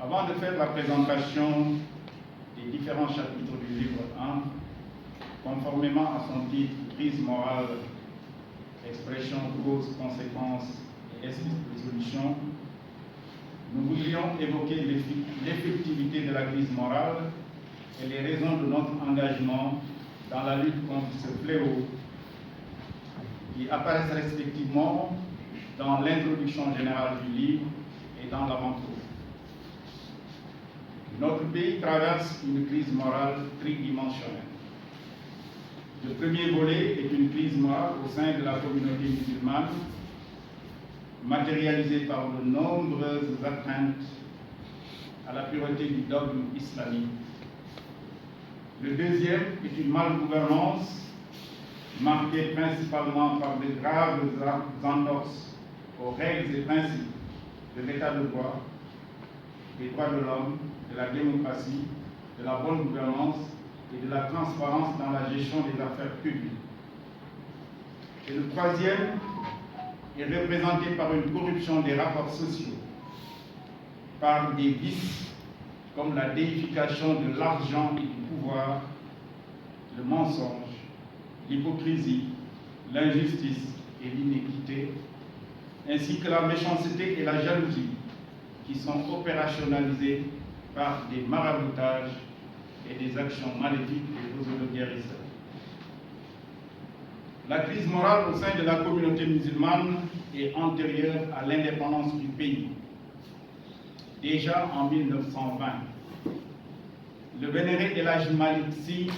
Avant de faire la présentation des différents chapitres du livre 1, conformément à son titre « Crise morale, expression, cause, conséquence et esprit de solution », nous voudrions évoquer l'effectivité de la crise morale et les raisons de notre engagement dans la lutte contre ce fléau qui apparaissent respectivement dans l'introduction générale du livre et dans l'avant-propos. Notre pays traverse une crise morale tridimensionnelle. Le premier volet est une crise morale au sein de la communauté musulmane, matérialisée par de nombreuses atteintes à la pureté du dogme islamique. Le deuxième est une malgouvernance marquée principalement par de graves entorses aux règles et principes de l'état de droit, des droits de l'homme, de la démocratie, de la bonne gouvernance et de la transparence dans la gestion des affaires publiques. Et le troisième est représenté par une corruption des rapports sociaux, par des vices comme la déification de l'argent et du pouvoir, le mensonge, l'hypocrisie, l'injustice et l'inéquité, ainsi que la méchanceté et la jalousie qui sont opérationnalisées par des maraboutages et des actions maléfiques des guérisseurs. La crise morale au sein de la communauté musulmane est antérieure à l'indépendance du pays. Déjà en 1920, le vénéré El Hadj Malick Sy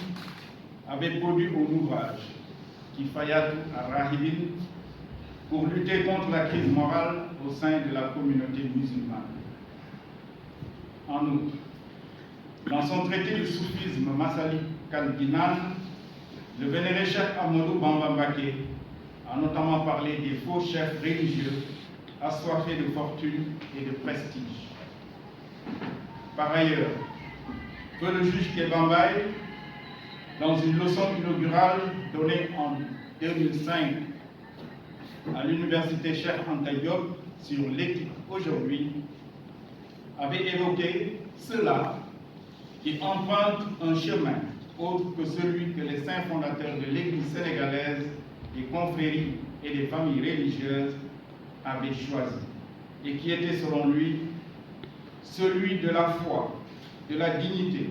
avait produit un ouvrage, Kifayatu ar-Rahibin, pour lutter contre la crise morale au sein de la communauté musulmane. En outre, dans son traité de soufisme Masalik al-Jinan, le vénéré Cheikh Ahmadou Bamba Mbacké a notamment parlé des faux chefs religieux assoiffés de fortune et de prestige. Par ailleurs, que le juge Kéba Mbaye, dans une leçon inaugurale donnée en 2005 à l'université Cheikh Anta Diop sur l'éthique aujourd'hui, avait évoqué ceux-là qui empruntent un chemin autre que celui que les saints fondateurs de l'Église sénégalaise, des confréries et des familles religieuses avaient choisi, et qui était selon lui celui de la foi, de la dignité,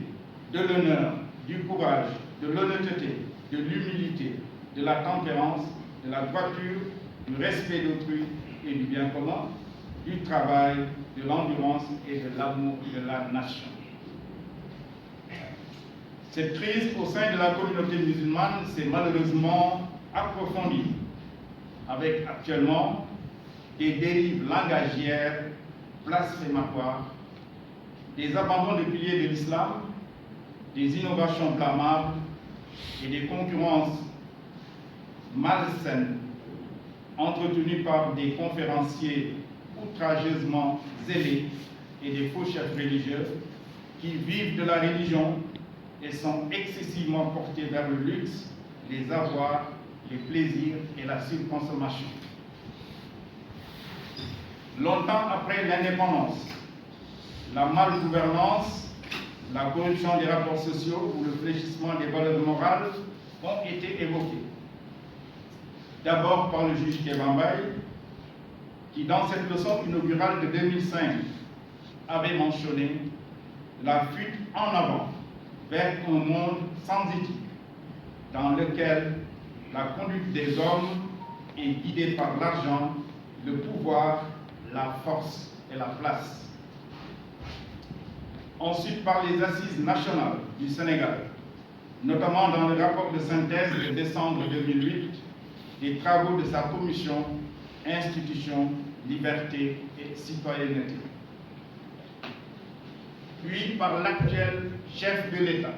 de l'honneur, du courage, de l'honnêteté, de l'humilité, de la tempérance, de la droiture, du respect d'autrui et du bien commun, du travail, de l'endurance et de l'amour de la nation. Cette crise au sein de la communauté musulmane s'est malheureusement approfondie, avec actuellement des dérives langagières blasphématoires, des abandons de piliers de l'islam, des innovations blâmables et des concurrences malsaines entretenues par des conférenciers outrageusement zélés et des faux chefs religieux qui vivent de la religion et sont excessivement portés vers le luxe, les avoirs, les plaisirs et la surconsommation. Longtemps après l'indépendance, la malgouvernance, la corruption des rapports sociaux ou le fléchissement des valeurs morales ont été évoqués. D'abord par le juge Kéba Mbaye, qui dans cette leçon inaugurale de 2005 avait mentionné la fuite en avant vers un monde sans éthique, dans lequel la conduite des hommes est guidée par l'argent, le pouvoir, la force et la place. Ensuite par les assises nationales du Sénégal, notamment dans le rapport de synthèse de décembre 2008 des travaux de sa commission Institutions, Liberté et Citoyenneté. Puis par l'actuel chef de l'État,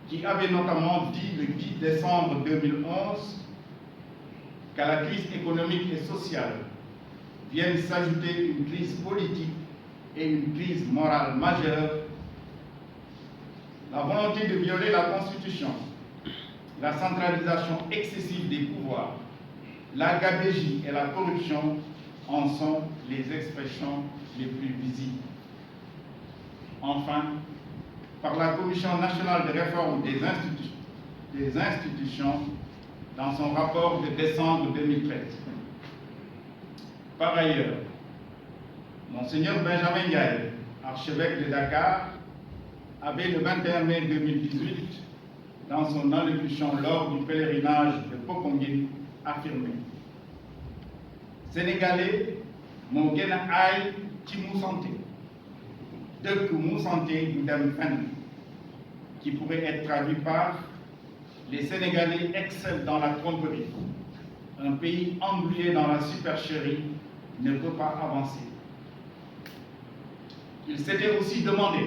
qui avait notamment dit le 10 décembre 2011 qu'à la crise économique et sociale viennent s'ajouter une crise politique et une crise morale majeure, la volonté de violer la Constitution, la centralisation excessive des pouvoirs, la gabegie et la corruption en sont les expressions les plus visibles. enfin, par la Commission nationale de réforme des institutions dans son rapport de décembre 2013. Par ailleurs, Monseigneur Benjamin Ndiaye, archevêque de Dakar, avait le 21 mai 2018, dans son allocution lors du pèlerinage de Popenguine, affirmé: Sénégalais, mon gën a aay ci mu santé, dëkk mu santé du dem fenn, qui pourrait être traduit par: les Sénégalais excellent dans la tromperie. Un pays englué dans la supercherie ne peut pas avancer. Il s'était aussi demandé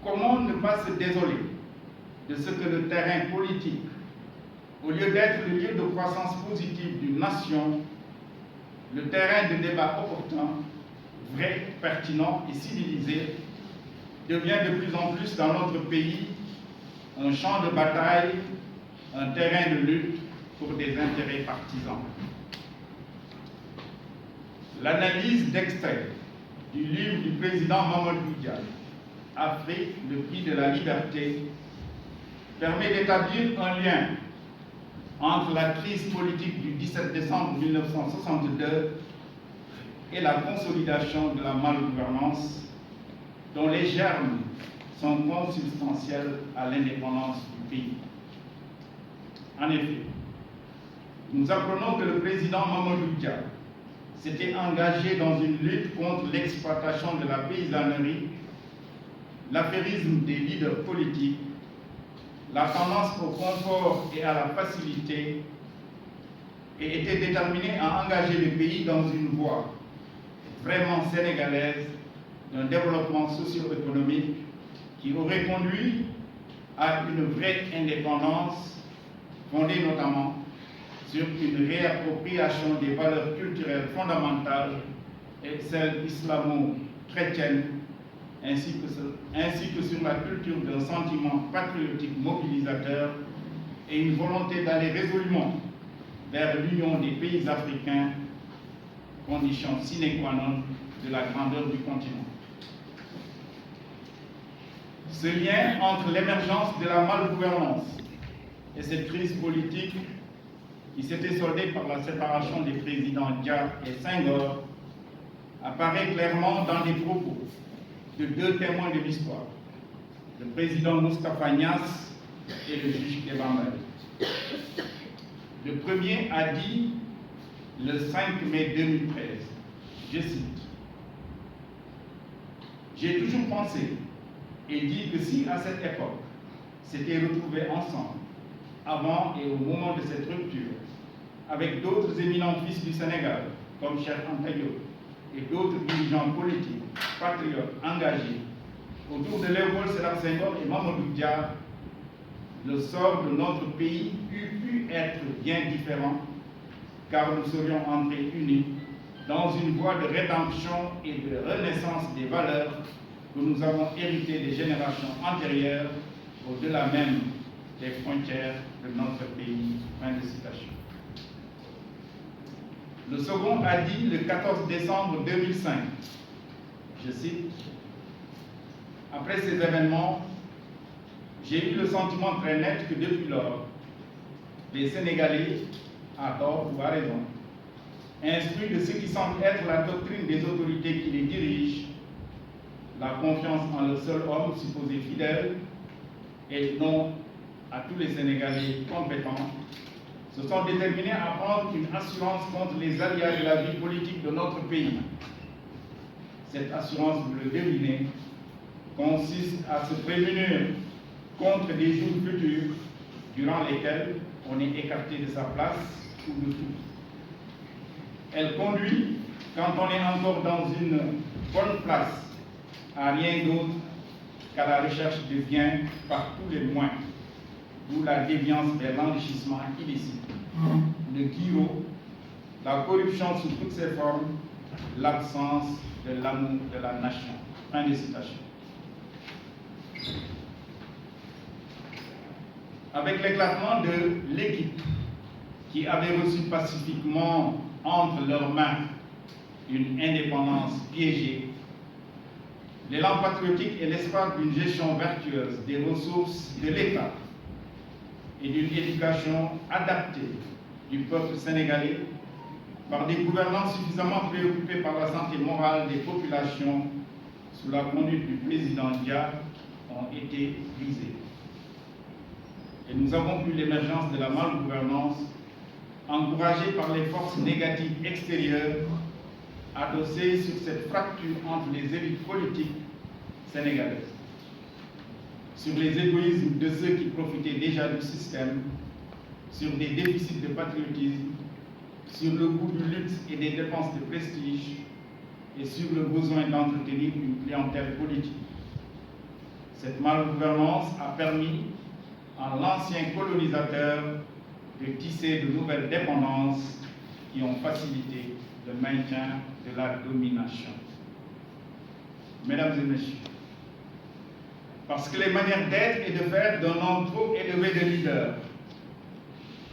comment ne pas se désoler de ce que le terrain politique, au lieu d'être le lieu de croissance positive d'une nation, le terrain de débat opportun, vrai, pertinent et civilisé, devient de plus en plus dans notre pays un champ de bataille, un terrain de lutte pour des intérêts partisans. L'analyse d'extrait du livre du président Mamadou Dia, Afrique, le prix de la liberté, permet d'établir un lien entre la crise politique du 17 décembre 1962 et la consolidation de la malgouvernance, dont les germes sont consubstantiels à l'indépendance du pays. En effet, nous apprenons que le président Mamadou Dia s'était engagé dans une lutte contre l'exploitation de la paysannerie, l'affairisme des leaders politiques, la tendance au confort et à la facilité, et était déterminé à engager le pays dans une voie vraiment sénégalaise d'un développement socio-économique qui aurait conduit à une vraie indépendance fondée notamment sur une réappropriation des valeurs culturelles fondamentales et celles islamo-chrétiennes, ainsi que sur la culture d'un sentiment patriotique mobilisateur et une volonté d'aller résolument vers l'union des pays africains, condition sine qua non de la grandeur du continent. Ce lien entre l'émergence de la malgouvernance et cette crise politique qui s'était soldée par la séparation des présidents Dia et Senghor apparaît clairement dans les propos de deux témoins de l'histoire, le président Moustapha Niasse et le juge Kéba Mbaye. Le premier a dit le 5 mai 2013, je cite: « J'ai toujours pensé et dit que si à cette époque s'étaient retrouvés ensemble, avant et au moment de cette rupture, avec d'autres éminents fils du Sénégal, comme Cheikh Anta Diop, et d'autres dirigeants politiques, patriotes, engagés, autour de Léopold Sédar Senghor et Mamadou Dia, le sort de notre pays eût pu être bien différent, car nous serions entrés unis dans une voie de rédemption et de renaissance des valeurs que nous avons héritées des générations antérieures, au-delà même des frontières de notre pays. » Fin de citation. Le second a dit le 14 décembre 2005, je cite: « Après ces événements, j'ai eu le sentiment très net que depuis lors, les Sénégalais, à tort ou à raison, instruits de ce qui semble être la doctrine des autorités qui les dirigent, la confiance en le seul homme supposé fidèle, et non à tous les Sénégalais compétents, se sont déterminés à prendre une assurance contre les aléas de la vie politique de notre pays. Cette assurance, vous le devinez, consiste à se prémunir contre des jours futurs durant lesquels on est écarté de sa place ou de tout. Elle conduit, quand on est encore dans une bonne place, à rien d'autre qu'à la recherche de biens par tous les moyens, d'où la déviance vers l'enrichissement illicite, le guillot, la corruption sous toutes ses formes, l'absence de l'amour de la nation. Fin de citation. Avec l'éclatement de l'équipe qui avait reçu pacifiquement entre leurs mains une indépendance piégée, l'élan patriotique et l'espoir d'une gestion vertueuse des ressources de l'État et d'une éducation adaptée du peuple sénégalais par des gouvernants suffisamment préoccupés par la santé morale des populations sous la conduite du président Dia ont été brisés. Et nous avons vu l'émergence de la malgouvernance encouragée par les forces négatives extérieures adossées sur cette fracture entre les élites politiques sénégalaises, sur les égoïsmes de ceux qui profitaient déjà du système, sur des déficits de patriotisme, sur le coût du luxe et des dépenses de prestige, et sur le besoin d'entretenir une clientèle politique. Cette malgouvernance a permis à l'ancien colonisateur de tisser de nouvelles dépendances qui ont facilité le maintien de la domination. Mesdames et messieurs, parce que les manières d'être et de faire d'un nombre trop élevé de leaders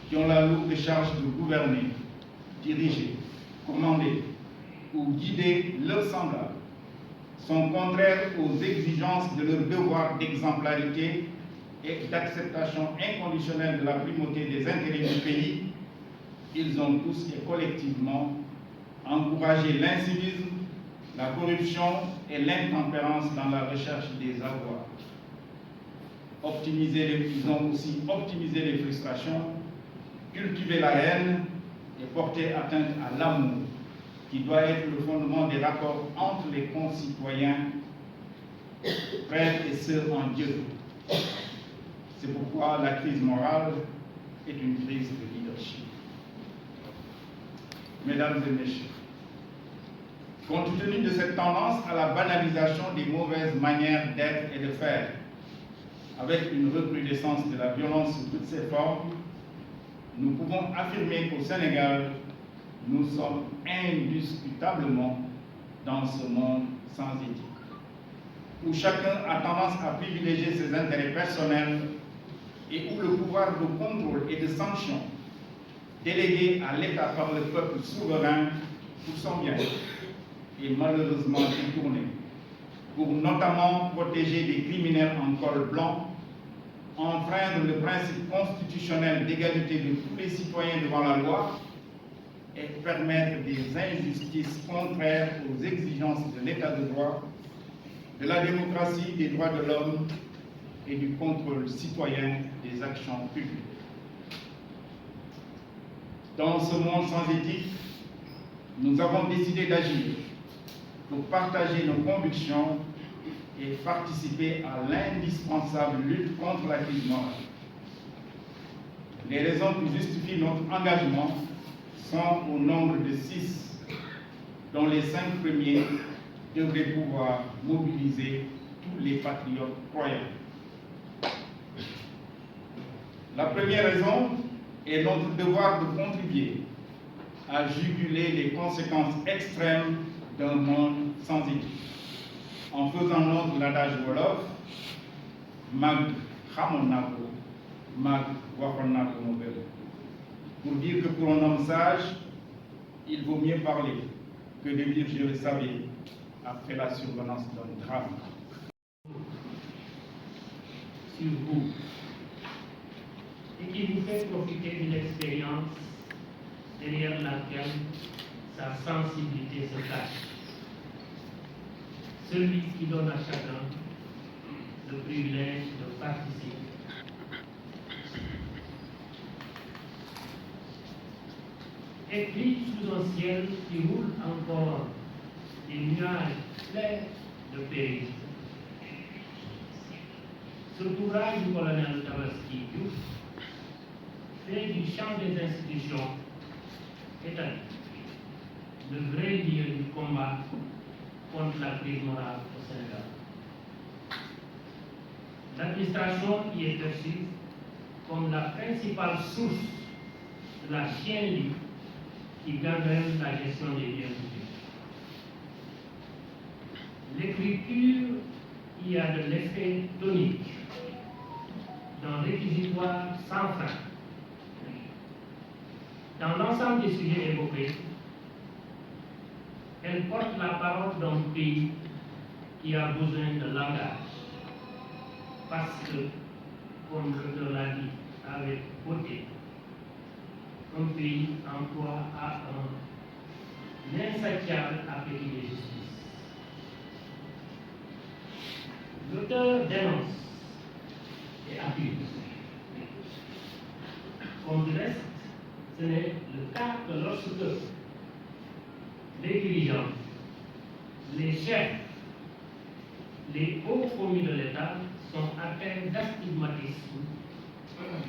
qui ont la lourde charge de gouverner, diriger, commander ou guider leurs semblables sont contraires aux exigences de leur devoir d'exemplarité et d'acceptation inconditionnelle de la primauté des intérêts du pays, ils ont tous et collectivement encouragé l'incivisme, la corruption et l'intempérance dans la recherche des avoirs. Ils ont aussi optimisé les frustrations, cultivé la haine et porté atteinte à l'amour, qui doit être le fondement des rapports entre les concitoyens, frères et sœurs en Dieu. C'est pourquoi la crise morale est une crise de leadership. Mesdames et messieurs, compte tenu de cette tendance à la banalisation des mauvaises manières d'être et de faire, avec une recrudescence de la violence sous toutes ses formes, nous pouvons affirmer qu'au Sénégal, nous sommes indiscutablement dans ce monde sans éthique, où chacun a tendance à privilégier ses intérêts personnels et où le pouvoir de contrôle et de sanction délégué à l'État par le peuple souverain pour son bien est malheureusement détourné pour notamment protéger des criminels en col blanc, enfreindre le principe constitutionnel d'égalité de tous les citoyens devant la loi et permettre des injustices contraires aux exigences de l'État de droit, de la démocratie, des droits de l'homme et du contrôle citoyen des actions publiques. Dans ce monde sans éthique, nous avons décidé d'agir pour partager nos convictions et participer à l'indispensable lutte contre la crise morale. Les raisons qui justifient notre engagement sont au nombre de 6, dont les 5 premiers devraient pouvoir mobiliser tous les patriotes croyants. La première raison est notre devoir de contribuer à juguler les conséquences extrêmes d'un monde sans éthique, en faisant nôtre l'adage wolof mag xamoon naa ko, mag waxoon naa ko moo gën, pour dire que pour un homme sage, il vaut mieux parler que de dire je le savais après la survenance d'un drame. Sur vous, et qui vous fait profiter d'une expérience derrière laquelle sa sensibilité se cache. Celui qui donne à chacun le privilège de participer. Écrit sous un ciel qui roule encore des nuages pleins de périls. Cet ouvrage du colonel Tabaski Diouf fait du champ des institutions étatiques le vrai lieu du combat contre la crise morale au Sénégal. L'administration y est perçue comme la principale source de la chienlit qui gangrène la gestion des biens publics. L'écriture y a de l'effet tonique d'un réquisitoire sans fin. Dans l'ensemble des sujets évoqués, elle porte la parole d'un pays qui a besoin de langage, parce que, comme l'auteur l'a dit avec beauté, un pays en proie à un insatiable appétit de justice. L'auteur dénonce et accuse. Comme du reste, ce n'est le cas que lorsque les dirigeants, les chefs, les hauts commis de l'État sont atteints d'astigmatisme,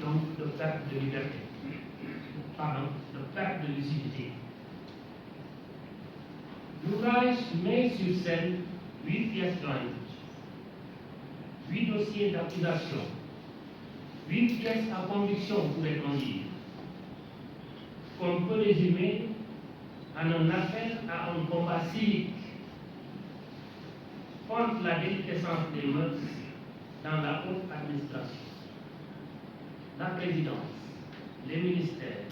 donc de perte de liberté, de perte de lucidité. L'ouvrage met sur scène 8 pièces jointes, 8 dossiers d'accusation, 8 pièces à conviction, pourrait-on dire, qu'on peut résumer en un appel à un combat civique contre la déliquescence des mœurs dans la haute administration. La présidence, les ministères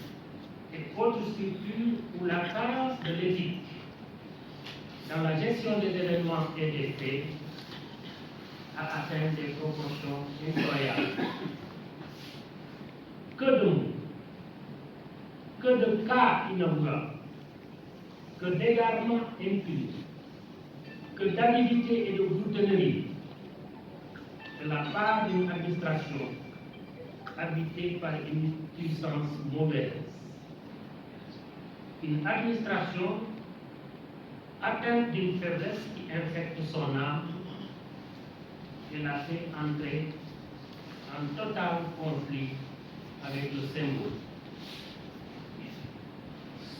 et autres structures où la carence de l'éthique dans la gestion des événements et des faits a atteint des proportions incroyables. Que de mots, que de cas inauguraux, que d'égarements impunis, que d'avidité et de gloutonnerie de la part d'une administration habitée par une puissance mauvaise. Une administration atteinte d'une faiblesse qui infecte son âme et la fait entrer en total conflit avec le symbole.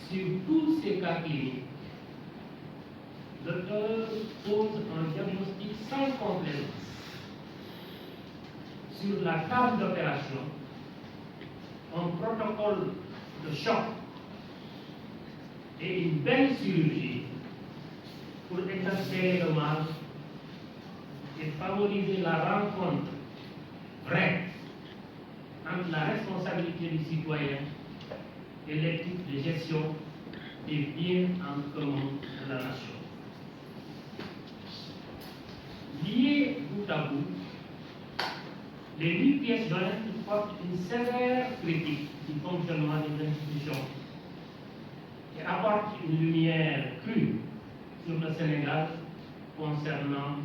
Sur tous ces cas cliniques, l'auteur pose un diagnostic sans complaisance. Sur la table d'opération, un protocole de choc et une belle chirurgie pour exercer le mal et favoriser la rencontre vraie entre la responsabilité du citoyen et l'éthique de gestion des biens en commun de la nation. Liées bout à bout, les 8 pièces jointes portent une sévère critique du fonctionnement des institutions et apportent une lumière crue sur le Sénégal concernant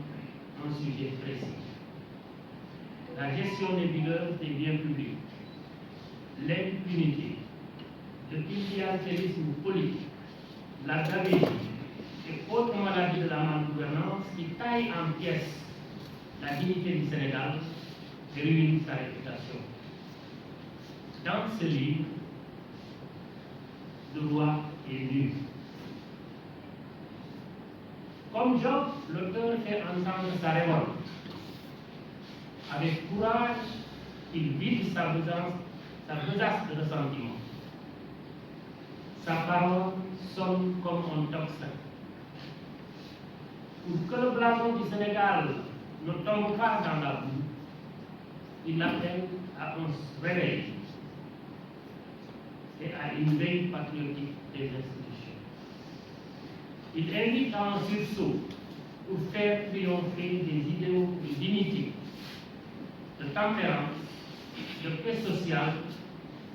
un sujet précis. La gestion des vigueurs des biens publics, l'impunité, le clientélisme politique, la gabegie et autres maladies de la malgouvernance qui taillent en pièces la dignité du Sénégal et ruinent sa réputation. Dans ce livre, le roi est nu. Comme Job, l'auteur fait entendre sa révolte. Avec courage, il vide sa besace de ressentiment. Sa parole sonne comme un tocsin. Pour que le blason du Sénégal ne tombe pas dans la boue, il appelle à un réveil et à une veille patriotique des institutions. Il invite à un sursaut pour faire triompher des idéaux de dignité, de tempérance, de paix sociale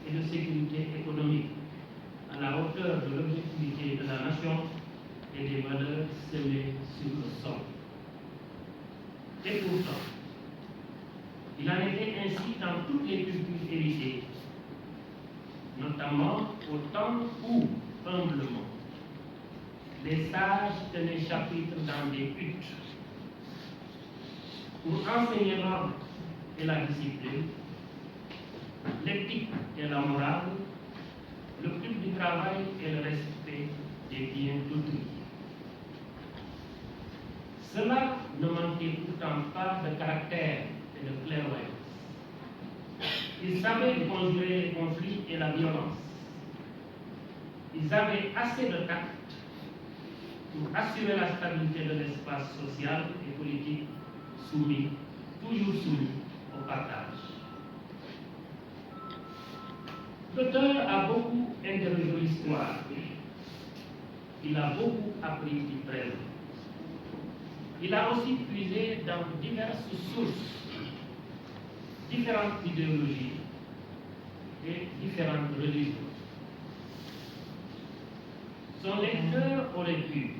et de sécurité économique, à la hauteur de l'objectivité de la nation et des valeurs semées sur le sol. Et pourtant, il en était ainsi dans toutes les cultures héritées, notamment au temps où, humblement, les sages tenaient chapitre dans des huttes pour enseigner l'ordre et la discipline, l'éthique et la morale, le culte du travail et le respect des biens d'autrui. Cela ne manquait pourtant pas de caractère et de clairvoyance. Ils savaient conjurer les conflits et la violence. Ils avaient assez de tact pour assurer la stabilité de l'espace social et politique toujours soumis au partage. L'auteur a beaucoup interrogé l'histoire. Il a beaucoup appris du présent. il a aussi puisé dans diverses sources, différentes idéologies et différentes religions. Son lecteur aurait pu,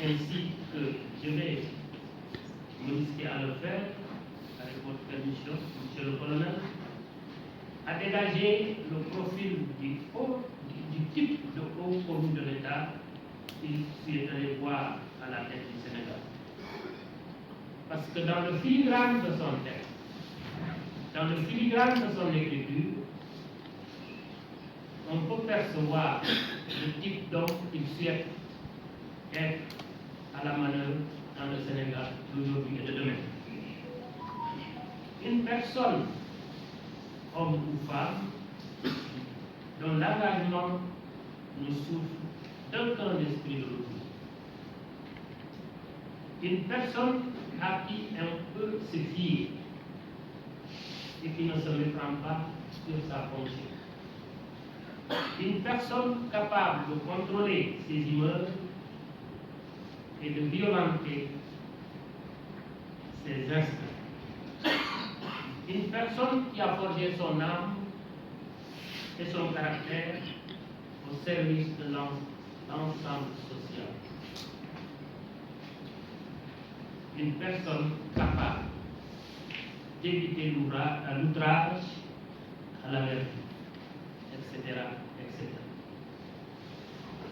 ainsi que je vais me risquer à le faire, avec votre permission, Monsieur le Colonel, à dégager le profil du type de haut commis de l'État qu'il souhaiterait voir à la tête du Sénégal. Parce que dans le filigrane de son texte, dans le filigrane de son écriture, on peut percevoir le type d'homme qu'il souhaite être à la manœuvre dans le Sénégal d'aujourd'hui et de demain. Une personne, homme ou femme, dont l'engagement ne souffre d'aucun esprit de l'autre. Une personne à qui on peut se fier et qui ne se méprend pas sur sa fonction. Une personne capable de contrôler ses humeurs et de violenter ses instincts. Une personne qui a forgé son âme et son caractère au service de l'ensemble social. Une personne capable d'éviter l'outrage à la vertu, etc., etc.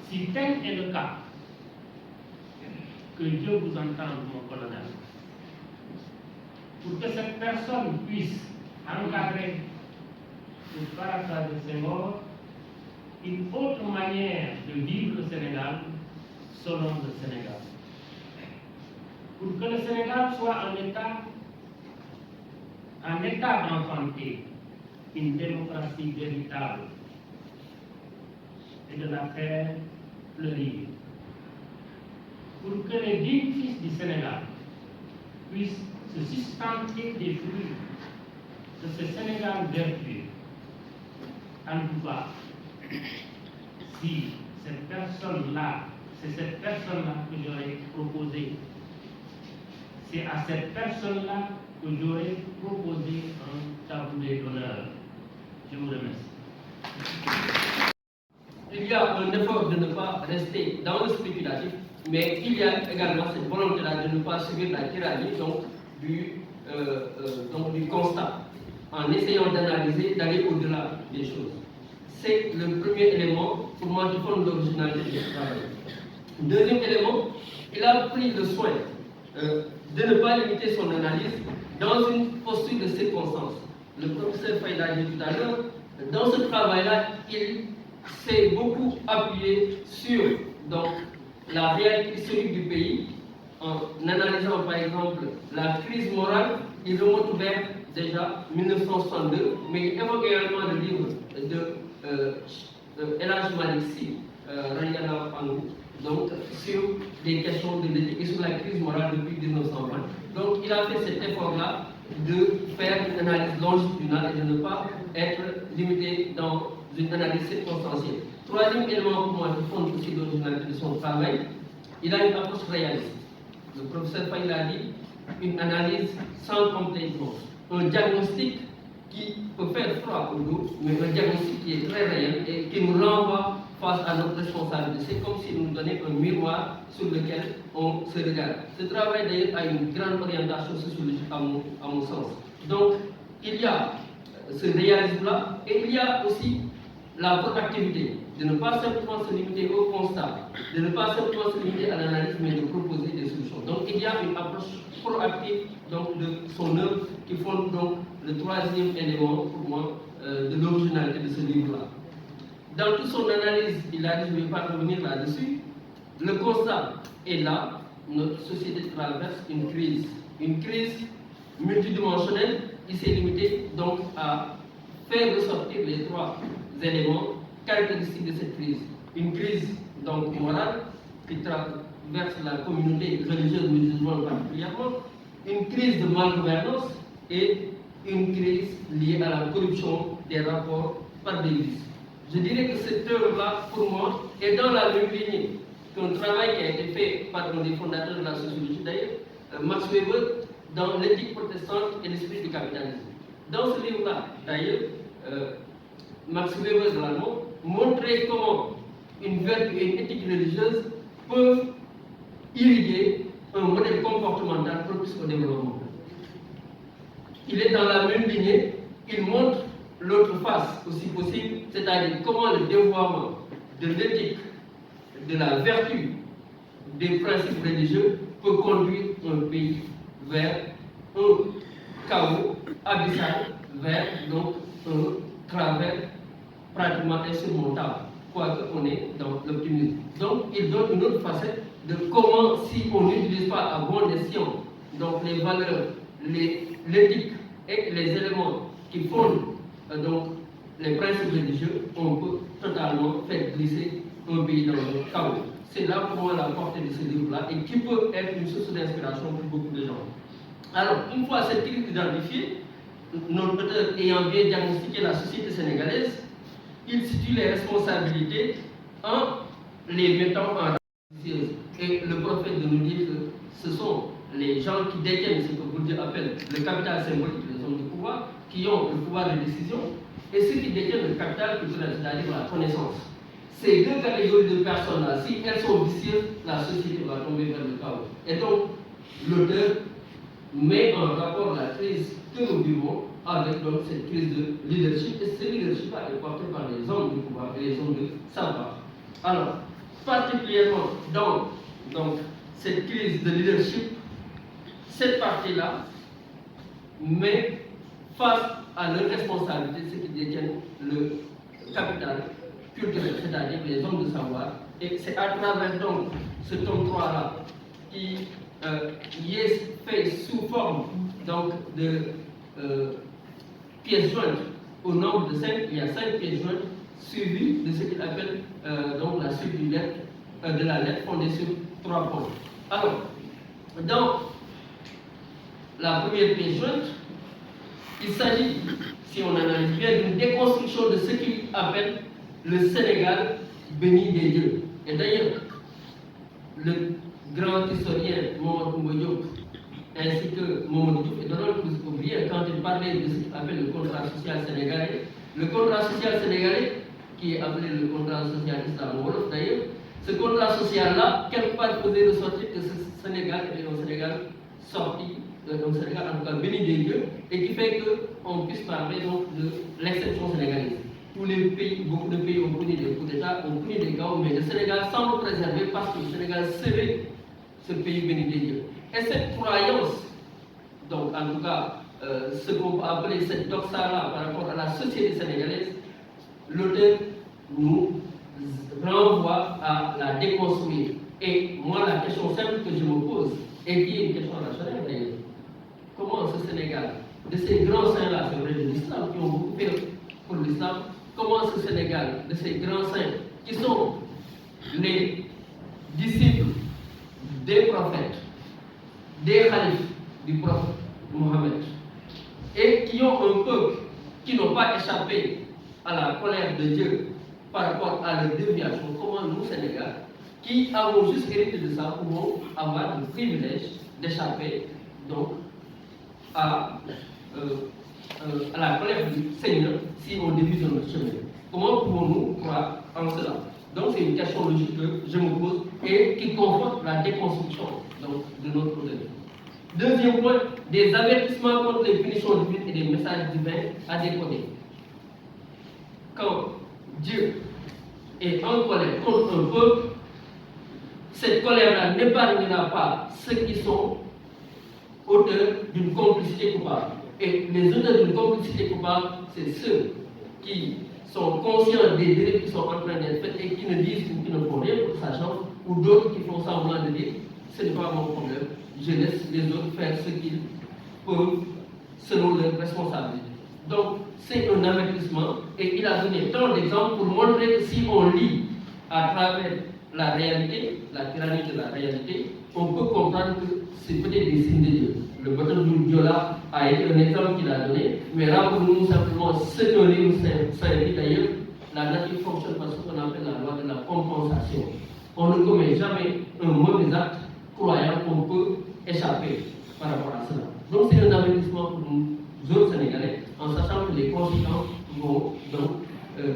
Si tel est le cas, que Dieu vous entende, mon colonel, pour que cette personne puisse encadrer le caractère de Senghor, une autre manière de vivre le Sénégal selon le Sénégal. Pour que le Sénégal soit un État d'enfanter une démocratie véritable et de la faire fleurir. Pour que les dignes fils du Sénégal puissent se sustenter des fruits de ce Sénégal vertueux. En tout cas, si cette personne-là, c'est cette personne-là que j'aurais proposé, c'est à cette personne-là que j'aurais proposé un tabouret d'honneur. Je vous remercie. Il y a un effort de ne pas rester dans le spéculatif, mais il y a également cette volonté-là de ne pas subir la tyrannie du constat, en essayant d'analyser, d'aller au-delà des choses. C'est le premier élément pour moi qui fonde l'originalité du travail. Deuxième élément, il a pris le soin de ne pas limiter son analyse dans une posture de circonstance. Le professeur Faye l'a dit tout à l'heure, dans ce travail-là, il s'est beaucoup appuyé sur la réalité historique du pays, en analysant par exemple la crise morale. Il remonte vers déjà 1962, mais il évoque également le livre de El Hadj Malick Sy, Rayana Pangou, donc sur des questions de l'éthique et sur la crise morale depuis 1920. Donc il a fait cet effort-là de faire une analyse longitudinale et de ne pas être limité dans une analyse circonstancielle. Troisième élément pour moi qui fonde aussi l'originalité de son travail, il a une approche réaliste. Le professeur Faye l'a dit, une analyse sans complaisance, un diagnostic qui peut faire froid au dos, mais un diagnostic qui est très réel et qui nous renvoie face à notre responsabilité. C'est comme s'il nous donnait un miroir sur lequel on se regarde. Ce travail d'ailleurs a une grande orientation sociologique à mon sens. Donc il y a ce réalisme-là et il y a aussi la proactivité, de ne pas simplement se limiter au constat, de ne pas simplement se limiter à l'analyse, mais de proposer des solutions. Donc il y a une approche proactive de son œuvre qui fonde donc le troisième élément pour moi de l'originalité de ce livre-là. Dans toute son analyse, il a dit, je ne vais pas revenir là-dessus, le constat est là, notre société traverse une crise multidimensionnelle qui s'est limitée donc à faire ressortir les trois éléments caractéristiques de cette crise. Une crise donc morale qui traverse la communauté religieuse musulmane particulièrement, une crise de malgouvernance et une crise liée à la corruption des rapports par l'Église. Je dirais que cette œuvre-là, pour moi, est dans la même lignée qu'un travail qui a été fait par un des fondateurs de la sociologie, d'ailleurs, Max Weber, dans l'éthique protestante et l'esprit du capitalisme. Dans ce livre-là, d'ailleurs, Max Weber de l'allemand montrait comment une vertu et une éthique religieuse peuvent irriguer un modèle comportemental propice au développement. Il est dans la même lignée, il montre l'autre face aussi possible, c'est-à-dire comment le dévoiement de l'éthique, de la vertu, des principes religieux peut conduire un pays vers un chaos abyssal, vers donc un travers pratiquement insurmontable, quoique on est dans l'optimisme. Donc il donne une autre facette de comment, si on n'utilise pas à bon escient donc les valeurs, l'éthique et les éléments qui fondent donc les principes religieux, on peut totalement faire glisser un pays dans le chaos. C'est là pour moi la portée de ce livre-là et qui peut être une source d'inspiration pour beaucoup de gens. Alors, une fois cette crise identifiée, notre auteur ayant bien diagnostiqué la société sénégalaise, il situe les responsabilités en les mettant en relation. Et le prophète de nous dire que ce sont les gens qui détiennent ce que Bourdieu appelle le capital symbolique, les hommes de pouvoir, qui ont le pouvoir de décision, et ceux qui détiennent le capital culturel, c'est-à-dire la connaissance. Ces deux catégories de personnes-là, si elles sont vicieuses, la société va tomber vers le chaos. Et donc, l'auteur met en rapport la crise que nous vivons avec donc, cette crise de leadership, et ce leadership est porté par les hommes de pouvoir et les hommes de savoir. Alors, particulièrement dans donc, cette crise de leadership, cette partie-là met face à leurs responsabilités ceux qui détiennent le capital culturel, c'est-à-dire les hommes de savoir. Et c'est à travers donc ce tome 3-là qui est fait sous forme donc, de pièces jointes au nombre de 5. Il y a 5 pièces jointes suivies de ce qu'il appelle donc la suite du lettre, de la lettre fondée sur 3 points. Alors, dans la première pièce jointe, il s'agit, si on analyse bien, d'une déconstruction de ce qu'il appelle le Sénégal béni des dieux. Et d'ailleurs, le grand historien Mamadou Koumba Diop, ainsi que Mamadou Diouf et Donald Ouvrier, quand il parlait de ce qu'il appelle le contrat social sénégalais, le contrat social sénégalais, qui est appelé le contrat social islamo-wolof d'ailleurs, ce contrat social-là, quelque part faisait ressortir que ce Sénégal était un Sénégal sorti, un Sénégal en tout cas béni des dieux, et qui fait qu'on puisse parler donc de l'exception sénégalaise. Tous les pays, beaucoup de pays ont connu des coups d'État, ont connu des chaos, mais le Sénégal semble préservé parce que le Sénégal serait ce pays béni des dieux. Et cette croyance, donc en tout cas, ce qu'on peut appeler cette doxa-là par rapport à la société sénégalaise, l'auteur nous renvoie à la déconstruire. Et moi, la question simple que je me pose, et qui est une question rationnelle d'ailleurs, comment ce Sénégal, de ces grands saints-là, c'est vrai de l'islam, qui ont beaucoup fait pour l'islam, comment ce Sénégal, de ces grands saints, qui sont les disciples des prophètes, des khalifes du prophète Mohammed, et qui ont un peuple qui n'ont pas échappé à la colère de Dieu par rapport à leur déviation, comment nous, Sénégal, qui avons juste hérité de ça, pouvons avoir le privilège d'échapper donc à la colère du Seigneur si on dévie sur notre chemin. Comment pouvons-nous croire en cela? Donc c'est une question logique que je me pose et qui conforte la déconstruction donc, de notre modèle. Deuxième point, des avertissements contre les punitions divines et des messages divins à décoder. Quand Dieu est en colère contre un peuple, cette colère-là n'épargnera pas ceux qui sont auteurs d'une complicité coupable. Et les auteurs d'une complicité coupable, c'est ceux qui sont conscients des dérives qui sont en train d'être faites et qui ne disent ou qui ne font rien pour sa chance, ou d'autres qui font semblant de dire ce n'est pas mon problème, je laisse les autres faire ce qu'ils peuvent selon leurs responsabilités. Donc, c'est un avertissement et il a donné tant d'exemples pour montrer que si on lit à travers la réalité, la tyrannie de la réalité, on peut comprendre que c'est peut-être des signes de Dieu. Le bâton du Diola a été un exemple qu'il a donné, mais rappelons-nous simplement ce que le livre saint dit d'ailleurs, la nature fonctionne par ce qu'on appelle la loi de la compensation. On ne commet jamais un mauvais acte croyant qu'on peut échapper par rapport à cela. Donc c'est un avertissement pour nous autres Sénégalais, en sachant que les conséquences vont donc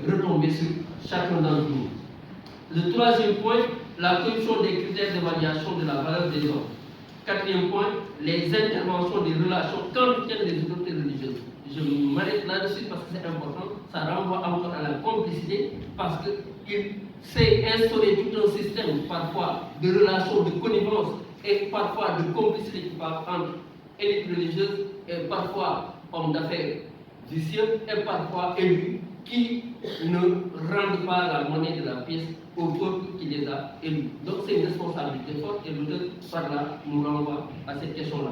retomber sur chacun d'entre nous. Le troisième point, la corruption des critères d'évaluation de la valeur des hommes. Quatrième point, les interventions des relations quotidiennes des autorités religieuses. Je m'arrête là-dessus parce que c'est important, ça renvoie encore à la complicité, parce qu'il s'est instauré tout un système parfois de relations de connivence et parfois de complicité qui parle entre élites religieuses et parfois hommes d'affaires vicieux et parfois élus qui ne rendent pas la monnaie de la pièce au peuple qui les a élus. Donc c'est une responsabilité forte et l'auteur par là nous renvoie à cette question-là.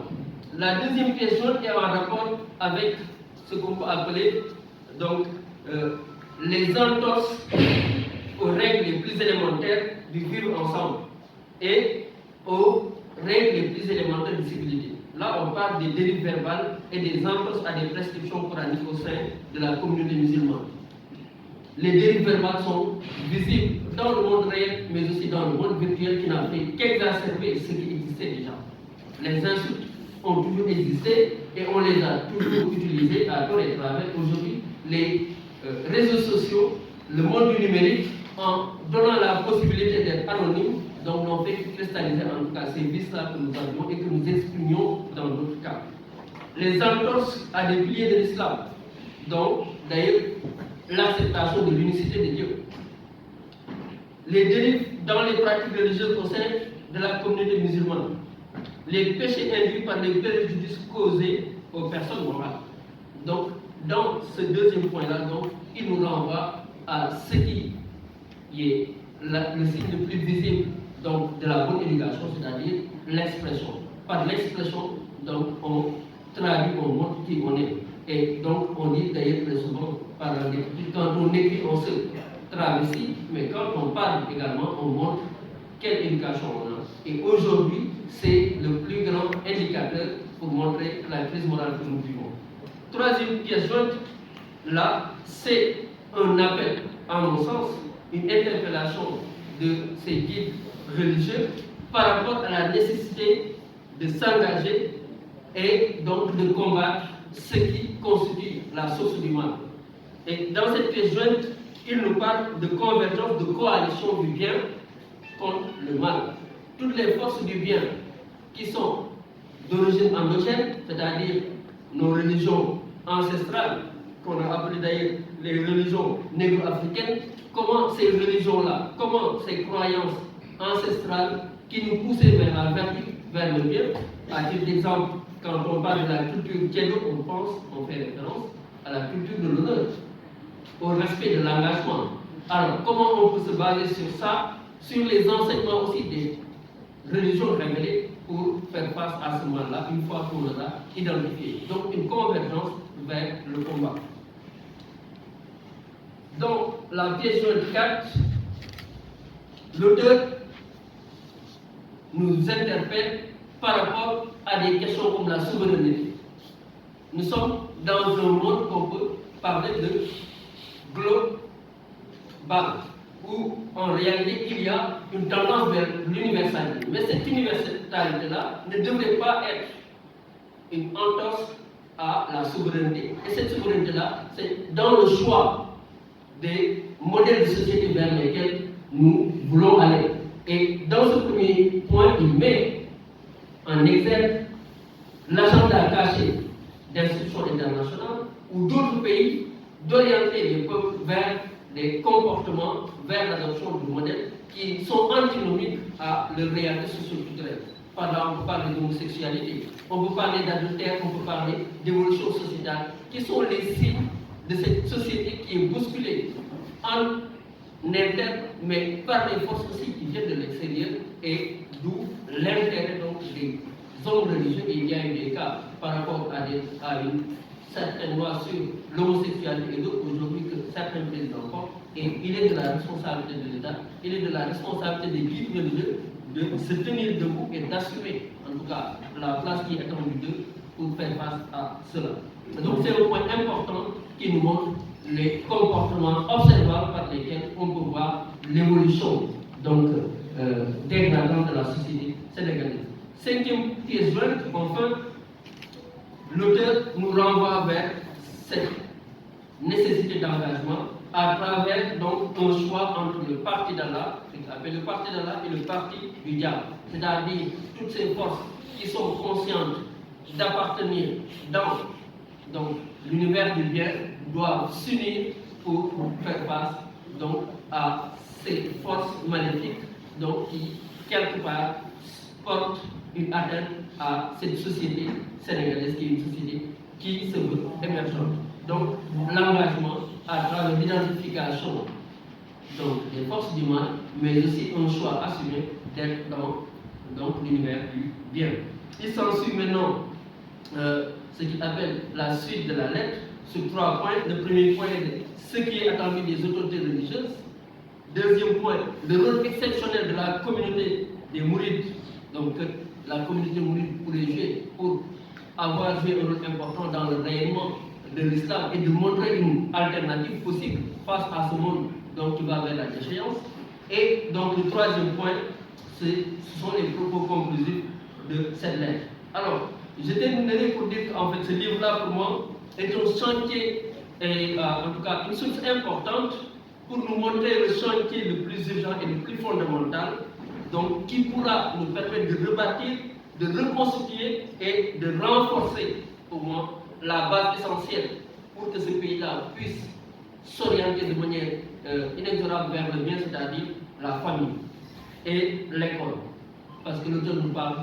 La deuxième question est en rapport avec ce qu'on peut appeler donc les entorses aux règles les plus élémentaires du vivre ensemble et aux règles les plus élémentaires de civilité. Là, on parle des dérives verbales et des entorses à des prescriptions coraniques au sein de la communauté musulmane. Les dérives verbales sont visibles dans le monde réel, mais aussi dans le monde virtuel qui n'a fait qu'exacerber ce qui existait déjà. Les insultes ont toujours existé et on les a toujours utilisées à tort et travers. Aujourd'hui, les réseaux sociaux, le monde du numérique, en donnant la possibilité d'être anonyme, donc n'ont fait que cristalliser en tout cas ces vices-là que nous avions et que nous exprimions dans d'autres cas. Les entorses à des piliers de l'islam, donc d'ailleurs l'acceptation de l'unicité de Dieu. Les dérives dans les pratiques religieuses au sein de la communauté musulmane. Les péchés induits par les préjudices causés aux personnes morales. Donc, dans ce deuxième point-là, donc, il nous renvoie à ce qui est le signe le plus visible donc, de la bonne éducation, c'est-à-dire l'expression. Par l'expression, donc, on traduit, on montre qui on est. Et donc, on dit d'ailleurs très souvent, par l'écriture, quand on écrit, on se travestit, mais quand on parle également, on montre quelle éducation on a. Et aujourd'hui, c'est le plus grand indicateur pour montrer la crise morale que nous vivons. Troisième pièce jointe, là, c'est un appel, à mon sens, une interpellation de ces guides religieux par rapport à la nécessité de s'engager et donc de combattre ce qui constitue la source du mal. Et dans cette pièce jointe, il nous parle de convergence, de coalition du bien contre le mal. Toutes les forces du bien qui sont d'origine endogène, c'est-à-dire nos religions ancestrales, qu'on a appelées d'ailleurs les religions négro-africaines, comment ces religions-là, comment ces croyances ancestrales qui nous poussaient vers la vertu, vers le bien. À titre d'exemple, quand on parle de la culture tiède, on fait référence à la culture de l'honneur, au respect de l'engagement. Alors, comment on peut se baser sur ça, sur les enseignements aussi des religions révélées pour faire face à ce mal-là, une fois qu'on les a identifiés. Donc, une convergence vers le combat. Donc, la pièce jointe 4, l'auteur nous interpelle par rapport à des questions comme la souveraineté. Nous sommes dans un monde qu'on peut parler de global, où en réalité il y a une tendance vers l'universalité. Mais cette universalité-là ne devrait pas être une entorse à la souveraineté. Et cette souveraineté-là, c'est dans le choix des modèles de société vers lesquels nous voulons aller. Et dans ce premier point, il met en exergue l'agenda caché d'institutions internationales ou d'autres pays d'orienter les peuples vers des comportements, vers l'adoption de modèles qui sont antinomiques à leur réalité socio-culturelle. Par là, on peut parler d'homosexualité, on peut parler d'adultère, on peut parler d'évolution sociétale, qui sont les signes de cette société qui est bousculée en interne, mais par les forces aussi qui viennent de l'extérieur, et d'où l'intérêt donc des hommes religieux. Et il y a eu des cas par rapport à une certaine loi sur l'homosexualité et d'autres aujourd'hui que certains présidents font. Et il est de la responsabilité de l'État, il est de la responsabilité des guides religieux de se tenir debout et d'assumer, en tout cas, la place qui est attendue d'eux pour faire face à cela. Donc c'est un point important qui nous montre les comportements observables par lesquels on peut voir l'évolution donc dégradant de la société sénégalaise. Cinquième pièce jointe, enfin, l'auteur nous renvoie vers cette nécessité d'engagement à travers donc un choix entre le parti d'Allah, le parti d'Allah et le parti du diable, c'est-à-dire toutes ces forces qui sont conscientes d'appartenir dans l'univers du bien doivent s'unir pour faire face donc à ces forces maléfiques donc qui quelque part portent une atteinte à cette société sénégalaise qui est une société qui se veut émergente. Donc l'engagement à travers l'identification des forces du mal, mais aussi un choix assumé d'être dans l'univers du bien. Il s'ensuit maintenant ce qu'il appelle la suite de la lettre sur 3 points. Le premier point est ce qui est attendu des autorités religieuses. Deuxième point, le rôle exceptionnel de la communauté des Mourides, donc la communauté mouride pourrait jouer pour avoir joué un rôle important dans le rayonnement de l'islam et de montrer une alternative possible face à ce monde donc, qui va vers la déchéance. Et donc le troisième point, ce sont les propos conclusifs de cette lettre. Alors, je terminerai pour dire qu'en fait ce livre-là pour moi est un chantier, et en tout cas une source importante pour nous montrer le chantier le plus urgent et le plus fondamental, donc qui pourra nous permettre de rebâtir, de reconstituer et de renforcer pour moi la base essentielle pour que ce pays-là puisse s'orienter de manière inexorable vers le bien, c'est-à-dire la famille et l'école. Parce que l'auteur nous parle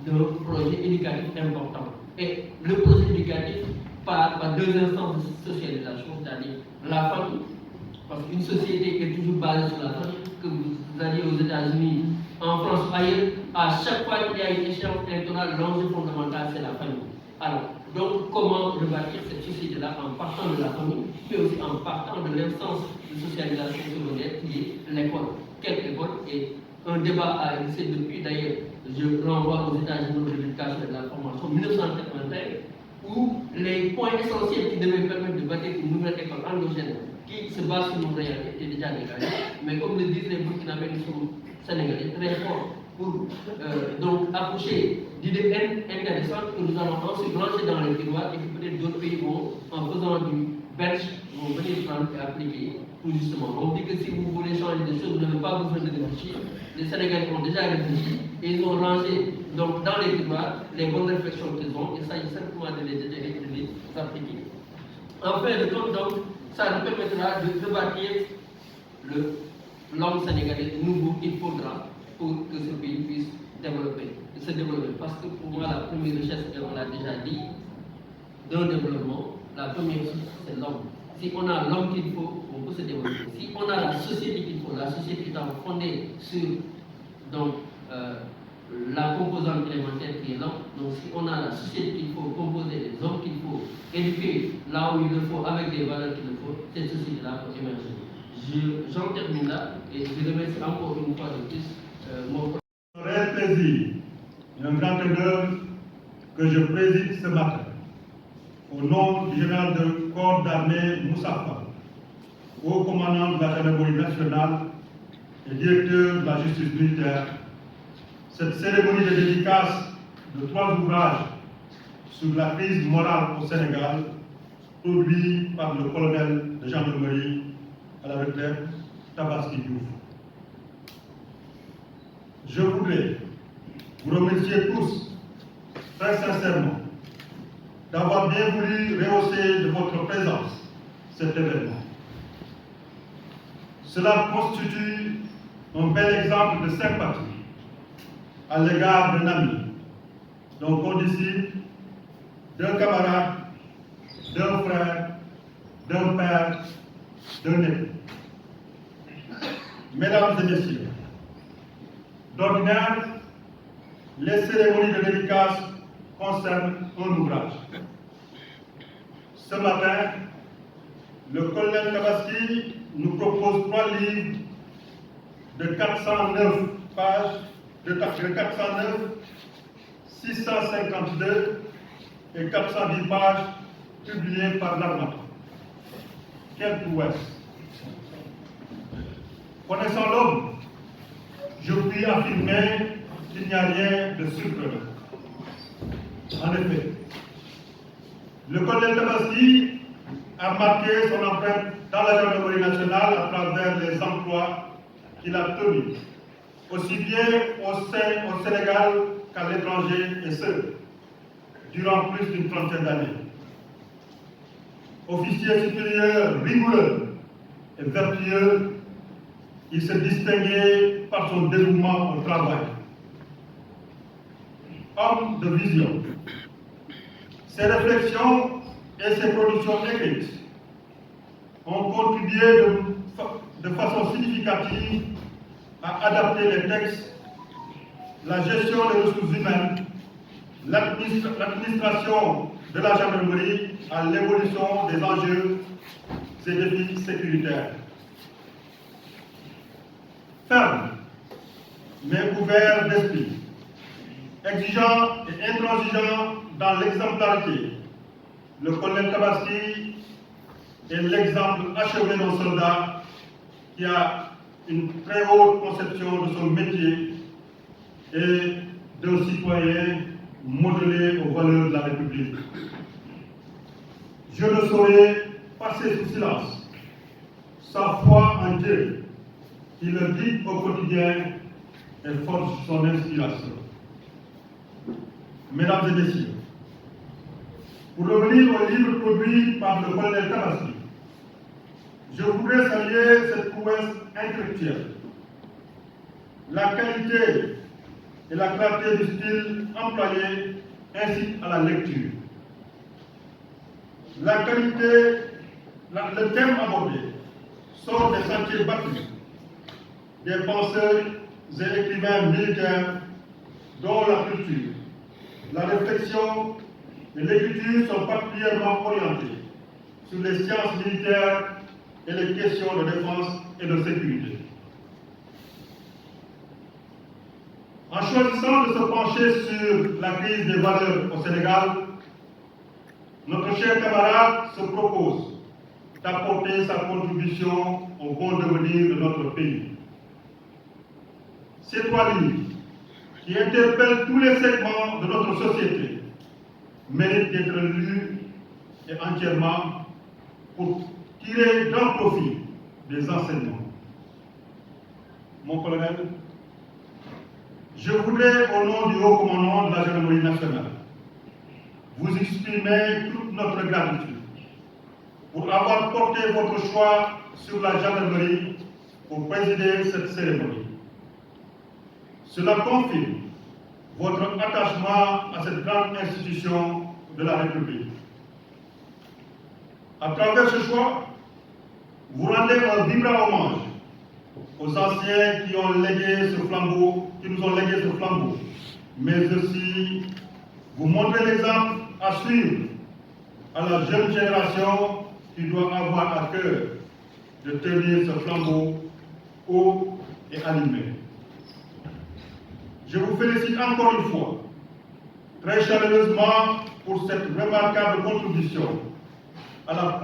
d'un projet éducatif important. Et le projet éducatif part par 2 instances de socialisation, c'est-à-dire la famille, parce qu'une société est toujours basée sur la famille, que vous alliez aux États-Unis, en France, ailleurs, à chaque fois qu'il y a une échéance électorale, l'enjeu fondamental c'est la famille. Alors, donc comment rebâtir cette société-là en partant de la famille, puis aussi en partant de l'instance de socialisation secondaire qui est l'école. Quelle école? Et un débat a existé depuis, d'ailleurs, je renvoie aux États-Unis de l'éducation et de la formation, 1981, où les points essentiels qui devaient permettre de bâtir une nouvelle école endogène qui se base sur nos réalités étaient déjà dégagés. Mais comme le disent les Burkinabés, nous sommes sénégalais très forts pour donc accoucher d'idées intéressantes que nous allons ensuite lancer dans les tiroirs et que peut-être d'autres pays vont, en faisant du bench, vont venir prendre et appliquer tout justement. On dit que si vous voulez changer des choses, vous n'avez pas besoin de réfléchir. Les Sénégalais ont déjà réfléchi et ils ont lancé donc, dans les tiroirs les bonnes réflexions qu'ils ont. Il s'agit simplement de les aider et de les appliquer. En fin de compte, donc, ça nous permettra de rebâtir l'homme sénégalais nouveau qu'il faudra pour que ce pays puisse se développer. Parce que pour moi, la première richesse, et on l'a déjà dit, d'un développement, la première chose, c'est l'homme. Si on a l'homme qu'il faut, on peut se développer. Si on a la société qu'il faut, la société étant fondée sur donc, la composante élémentaire qui est l'homme, donc si on a la société qu'il faut, composer les hommes qu'il faut, éduquer là où il le faut, avec les valeurs qu'il le faut, cette société-là peut émerger. J'en termine là et je remercie encore une fois de plus mon un réel plaisir et un grand honneur que je préside ce matin au nom du général de corps d'armée Moussa Fall, haut commandant de la gendarmerie nationale et directeur de la justice militaire, cette cérémonie de dédicace de 3 ouvrages sur la crise morale au Sénégal, produit par le colonel de gendarmerie à la retraite, Tabaski Diouf. Je voudrais vous remercier tous, très sincèrement, d'avoir bien voulu rehausser de votre présence cet événement. Cela constitue un bel exemple de sympathie à l'égard d'un ami, d'un condisciple, d'un camarade, d'un frère, d'un père, d'un époux. Mesdames et messieurs, d'ordinaire, les cérémonies de dédicace concernent un ouvrage. Ce matin, le colonel Tabaski nous propose 3 livres de 409 pages, de 409, 652 et 410 pages publiés par l'Armada. Quelle prouesse! Connaissant l'homme, je puis affirmer qu'il n'y a rien de surprenant. En effet, le colonel Tabaski a marqué son empreinte dans la gendarmerie nationale à travers les emplois qu'il a tenus, aussi bien au Sénégal qu'à l'étranger, et ce, durant plus d'une trentaine d'années. Officier supérieur rigoureux et vertueux, il se distinguait par son dévouement au travail. Homme de vision, ses réflexions et ses productions écrites ont contribué de façon significative à adapter les textes, la gestion des ressources humaines, l'administration de la gendarmerie à l'évolution des enjeux et défis sécuritaires. Ferme, mais ouvert d'esprit, exigeant et intransigeant dans l'exemplarité, le colonel Tabaski est l'exemple achevé d'un soldat qui a une très haute conception de son métier et d'un citoyen modelé aux valeurs de la République. Je ne saurais passer sous silence sa foi en Dieu, qui le dit au quotidien et forge son inspiration. Mesdames et messieurs, pour revenir au livre produit par le colonel Tabaski, je voudrais saluer cette prouesse intellectuelle, la qualité et la clarté du style employé ainsi à la lecture. La qualité, le thème abordé sort des sentiers battus des penseurs et écrivains militaires dont la culture, la réflexion et l'écriture sont particulièrement orientées sur les sciences militaires et les questions de défense et de sécurité. En choisissant de se pencher sur la crise des valeurs au Sénégal, notre cher camarade se propose d'apporter sa contribution au bon devenir de notre pays. Ces trois livres, qui interpellent tous les segments de notre société, méritent d'être lus et entièrement pour tirer grand profit des enseignements. Mon colonel, je voudrais, au nom du haut commandement de la gendarmerie nationale, vous exprimer toute notre gratitude pour avoir porté votre choix sur la gendarmerie pour présider cette cérémonie. Cela confirme votre attachement à cette grande institution de la République. À travers ce choix, vous rendez un vibrant hommage aux anciens qui ont légué ce flambeau, qui nous ont légué ce flambeau, mais aussi vous montrez l'exemple à suivre à la jeune génération qui doit avoir à cœur de tenir ce flambeau haut et animé. Je vous félicite encore une fois, très chaleureusement, pour cette remarquable contribution à la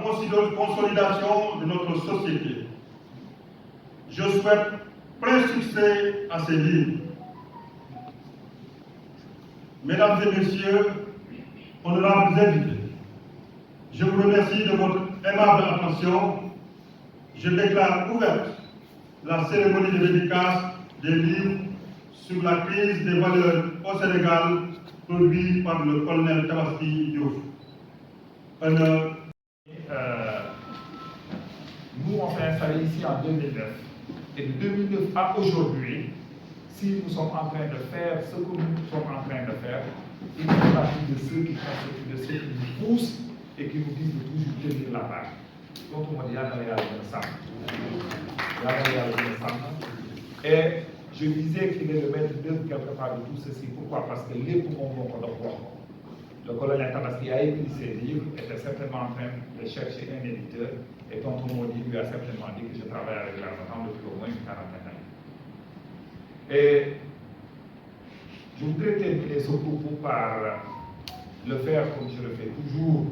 consolidation de notre société. Je souhaite plein succès à ces livres. Mesdames et messieurs, honorables invités, je vous remercie de votre aimable attention. Je déclare ouverte la cérémonie de dédicace des livres sur la crise des valeurs au Sénégal, produit par le colonel Tabaski Diouf. Nous, on s'est installés ici en 2009. Et de 2009 à aujourd'hui, si nous sommes en train de faire ce que nous sommes en train de faire, il fait partie de ceux qui font, de ceux qui nous poussent et qui nous disent de toujours tenir la barre. Donc, on dit, et je disais qu'il est le maître d'œuvre quelque part de tout ceci. Pourquoi? Parce que les poumons vont encore. Le colonel Tabaski a écrit ses livres, était certainement en train de chercher un éditeur, et tonton Maudit lui a certainement dit que je travaille avec la maman depuis au moins une quarantaine d'années. Et je voudrais terminer ce propos par le faire comme je le fais toujours.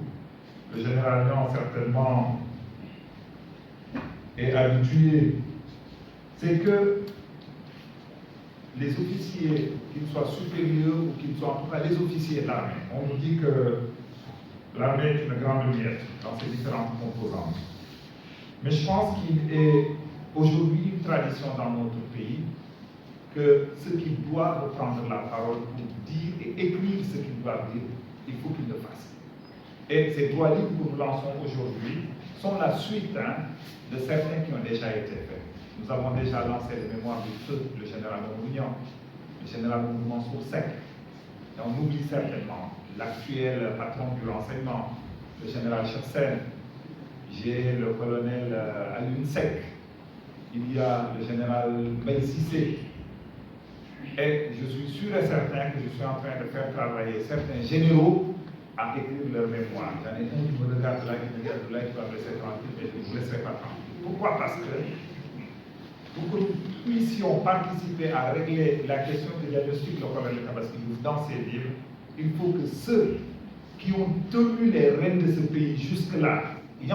Le général Niang, certainement, est habitué. C'est que les officiers, qu'ils soient supérieurs ou qu'ils soient en tout cas les officiers de l'armée, on nous dit que l'armée est une grande miette dans ses différentes composantes. Mais je pense qu'il est aujourd'hui une tradition dans notre pays que ceux qui doivent reprendre la parole pour dire et écrire ce qu'ils doivent dire, il faut qu'ils le fassent. Et ces trois livres que nous lançons aujourd'hui sont la suite de certains qui ont déjà été faits. Nous avons déjà lancé les mémoires du feu, le général Mourignan, le général Mansour Seck. Et on oublie certainement l'actuel patron du renseignement, le général Chersen. J'ai le colonel Alioune Seck. Il y a le général Mbaye Cissé. Et je suis sûr et certain que je suis en train de faire travailler certains généraux à écrire leur mémoire. J'en ai un qui me regarde là, qui me regarde là, qui va me laisser tranquille, mais je ne vous laisserai pas tranquille. Pourquoi? Parce que pour que nous puissions participer à régler la question que diagnostique le colonel Tabaski dans ses livres, il faut que ceux qui ont tenu les rênes de ce pays jusque-là, il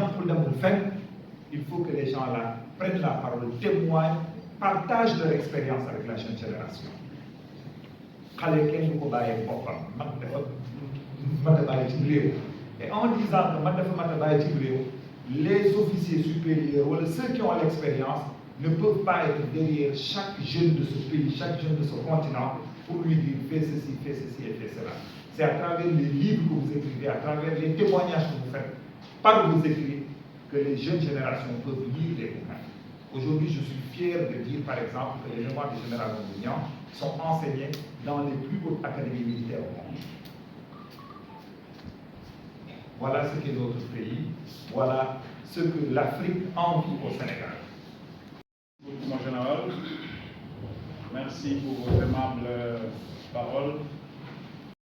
faut que les gens là prennent la parole, témoignent, partagent leur expérience avec la jeune génération. Et en disant que les officiers supérieurs ou ceux qui ont l'expérience ne peuvent pas être derrière chaque jeune de ce pays, chaque jeune de ce continent pour lui dire fais ceci et fais cela. C'est à travers les livres que vous écrivez, à travers les témoignages que vous faites, par vos écrits, que les jeunes générations peuvent lire les bouquins. Aujourd'hui, je suis fier de dire, par exemple, que les mémoires du général Mourignan sont enseignés dans les plus hautes académies militaires au monde. Voilà ce qu'est notre pays, voilà ce que l'Afrique envie au Sénégal. Mon général, merci pour vos aimables paroles.